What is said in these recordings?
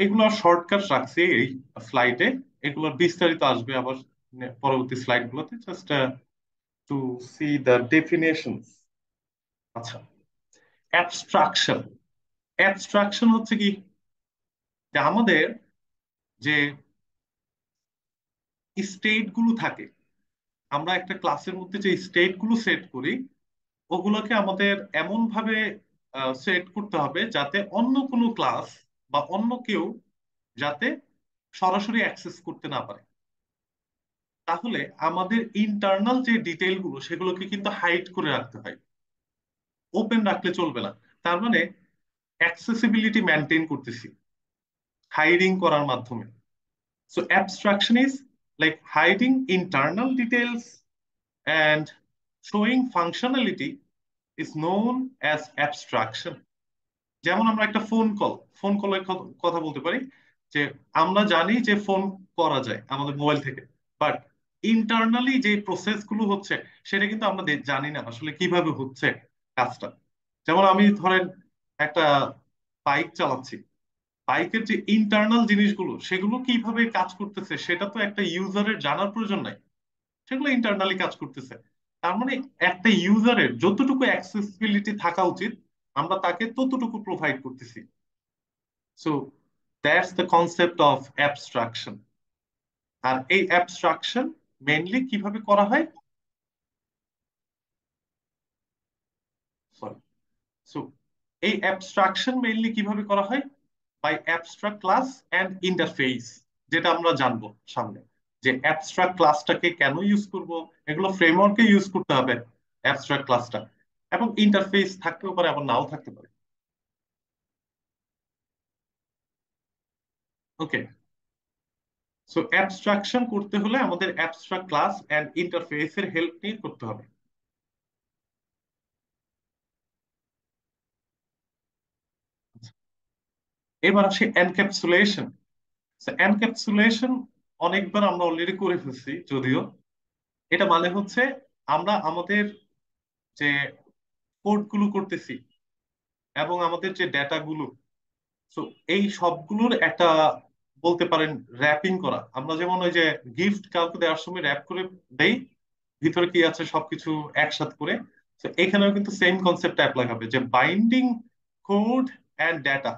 এগুলো শর্টকাট রাখছি এই স্লাইডে। এগুলোর বিস্তারিত আসবে আবার পরবর্তী স্লাইড গুলোতে, just to see the definitions. আচ্ছা, অ্যাবস্ট্রাকশন। অ্যাবস্ট্রাকশন হচ্ছে কি, যে আমাদের যে স্টেট গুলো থাকে, আমরা একটা ক্লাসের মধ্যে যে স্টেট গুলো সেট করি, ওগুলোকে আমাদের এমন ভাবে সেট করতে হবে যাতে অন্য কোনো ক্লাস বা অন্য কেউ যাতে সরাসরি অ্যাক্সেস করতে না পারে। তাহলে আমাদের ইন্টারনাল যে ডিটেইল গুলো সেগুলোকে কিন্তু হাইড করে রাখতে হয়, ওপেন রাখলে চলবে না। তার মানে অ্যাক্সেসিবিলিটি মেনটেন করতেছি হাইডিং করার মাধ্যমে। So abstraction is like hiding internal details and showing functionality is known as abstraction. যেমন আমরা একটা ফোন কলের কথা বলতে পারি, যে আমরা জানি যে ফোন করা যায় আমাদের মোবাইল থেকে, বাট ইন্টারনালি যে প্রসেস গুলো হচ্ছে সেটা কিন্তু আমরা জানি না আসলে কিভাবে হচ্ছে কাজটা। যেমন আমি ধরেন একটা বাইক চালাচ্ছি, বাইকের যে ইন্টারনাল জিনিসগুলো সেগুলো কিভাবে কাজ করতেছে সেটা তো একটা ইউজারের জানার প্রয়োজন নাই, সেগুলো ইন্টারনালি কাজ করতেছে। তার মানে একটা ইউজারের যতটুকু অ্যাক্সেসিবিলিটি থাকা উচিত আমরা তাকে ততটুকু প্রোভাইড করতেছি। So that's the concept of abstraction. আর এই অ্যাবস্ট্রাকশন মেইনলি কিভাবে করা হয়, সরি, সো এই অ্যাবস্ট্রাকশন মেইনলি কিভাবে করা হয়, by abstract class and interface. যেটা আমরা জানবো সামনে, যে অ্যাবস্ট্রাক্ট ক্লাসটাকে কেন ইউজ করব, এগুলো ফ্রেমওয়ার্কে ইউজ করতে হবে অ্যাবস্ট্রাক্ট ক্লাসটা, এবং ইন্টারফেস থাকতেও পারে আবার নাও থাকতে পারে। ওকে, সো অ্যাবস্ট্রাকশন করতে হলে আমাদের অ্যাবস্ট্রাক্ট ক্লাস অ্যান্ড ইন্টারফেসের হেল্প নিয়ে করতে হবে। এবার আসে এনক্যাপসুলেশন। এনক্যাপসুলেশন অনেকবার আমরা অলরেডি করে ফেলছি যদিও। এটা মানে হচ্ছে আমরা আমাদের যে কোড গুলো করতেছি এবং আমাদের যে ডেটা গুলো, তো এই সবগুলোর একটা বলতে পারেন র্যাপিং করা। আমরা যেমন ওই যে গিফট কাউকে দেওয়ার সময় র্যাপ করে দেই, ভিতরে কি আছে সবকিছু একসাথে করে। তো এখানেও কিন্তু সেম কনসেপ্ট অ্যাপ্লাই হবে, যে binding code and data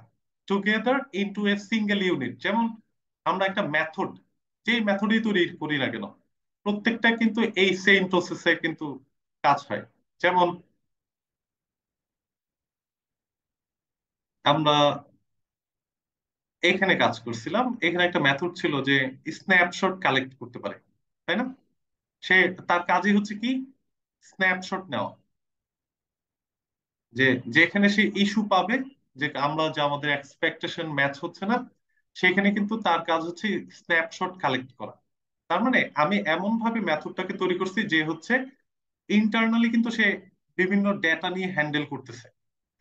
together into a single unit. যেমন আমরা একটা মেথড, যেই মেথডই তৈরি করি না কেন, প্রত্যেকটা কিন্তু এই সেম প্রসেসে কিন্তু কাজ হয়। যেমন আমরা এখানে কাজ করছিলাম, এখানে একটা মেথড ছিল যে স্ন্যাপশট কালেক্ট করতে পারে, তাই না? সে তার কাজই হচ্ছে কি, স্ন্যাপশট নেওয়া। যে যেখানে সে ইস্যু পাবে, যে আমরা যে আমাদের এক্সপেকটেশন ম্যাচ হচ্ছে না, সেখানে কিন্তু তার কাজ হচ্ছে স্ন্যাপশট কালেক্ট করা। তার মানে আমি এমন ভাবে মেথডটাকে তৈরি করছি যে হচ্ছে ইন্টারনালি কিন্তু সে বিভিন্ন ডেটা নিয়ে হ্যান্ডেল করতেছে।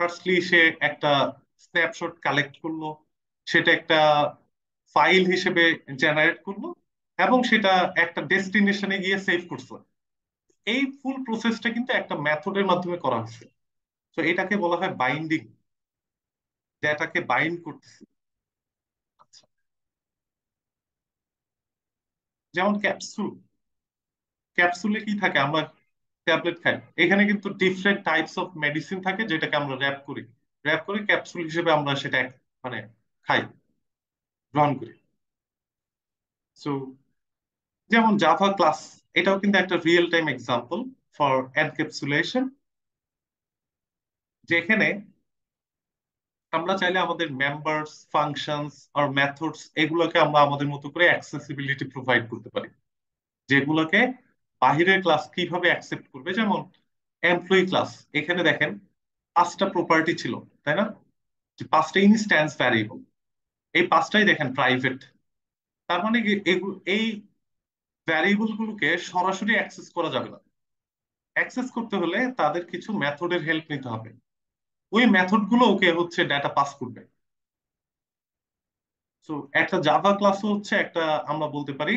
ফার্স্টলি সে একটা স্ন্যাপশট কালেক্ট করলো, সেটা একটা ফাইল হিসেবে জেনারেট করলো, এবং সেটা একটা ডেস্টিনেশনে গিয়ে সেভ করছে। এই ফুল প্রসেসটা কিন্তু একটা মেথডের মাধ্যমে করা হয়েছে। তো এটাকে বলা হয় বাইন্ডিং, ডেটাকে বাইন্ড করতেছি। আচ্ছা, যেমন ক্যাপসুল। ক্যাপসুলে কি থাকে, আমরা ট্যাবলেট খাই, এখানে কিন্তু ডিফারেন্ট টাইপস অফ মেডিসিন থাকে যেটাকে আমরা র্যাপ করি, র্যাপ করে ক্যাপসুল হিসেবে আমরা সেটা মানে খাই, গ্রহণ করি। সো যেমন জাভা ক্লাস, এটাও কিন্তু একটা real time example for encapsulation, যেখানে আমরা চাইলে আমাদের মেম্বারস, ফাংশনস আর মেথডস এগুলোকে আমরা আমাদের মতো করে অ্যাক্সেসিবিলিটি প্রোভাইড করতে পারি, যেগুলোকে বাহিরের ক্লাস কিভাবে অ্যাকসেপ্ট করবে। যেমন এমপ্লয়ি ক্লাস, এখানে দেখেন 5টা প্রপার্টি ছিল, তাই না? যে 5টা ইনস্ট্যান্স ভ্যারিয়েবল, এই 5টাই দেখেন প্রাইভেট। তার মানে কি এই ভ্যারিয়েবল গুলোকে সরাসরি অ্যাক্সেস করা যাবে না। অ্যাক্সেস করতে হলে তাদের কিছু মেথডের হেল্প নিতে হবে, ওই মেথড গুলো ওকে হচ্ছে ডেটা পাস করবে। তো একটা জাভা ক্লাসও হচ্ছে একটা, আমরা বলতে পারি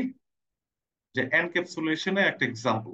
যে এনক্যাপসুলেশনের একটা এক্সাম্পল।